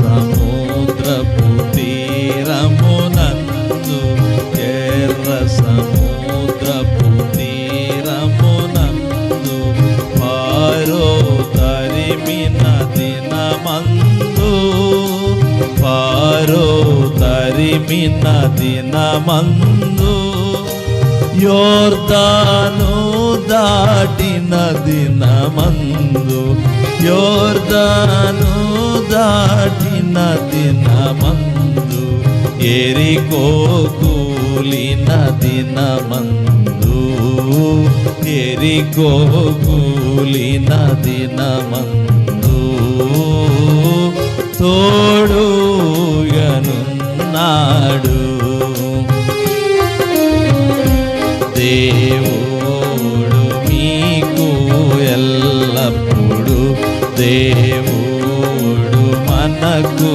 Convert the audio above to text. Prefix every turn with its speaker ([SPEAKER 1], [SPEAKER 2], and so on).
[SPEAKER 1] సముద్రపు తీరమునందు ఎర్ర సముద్రపు తీరమునందు ఫరో తరిమిన దినమందు ఫరో తరిమిన దినమందు యోర్దాను దాటిన దినమందు యోర్దాను దాటిన దినమందు ఎరికో కూలిన దినమందు ఎరికో కూలిన దినమందు తోడుగనున్నాడు దేవుడు మీకు ఎల్లప్పుడు దేవుడు మనకు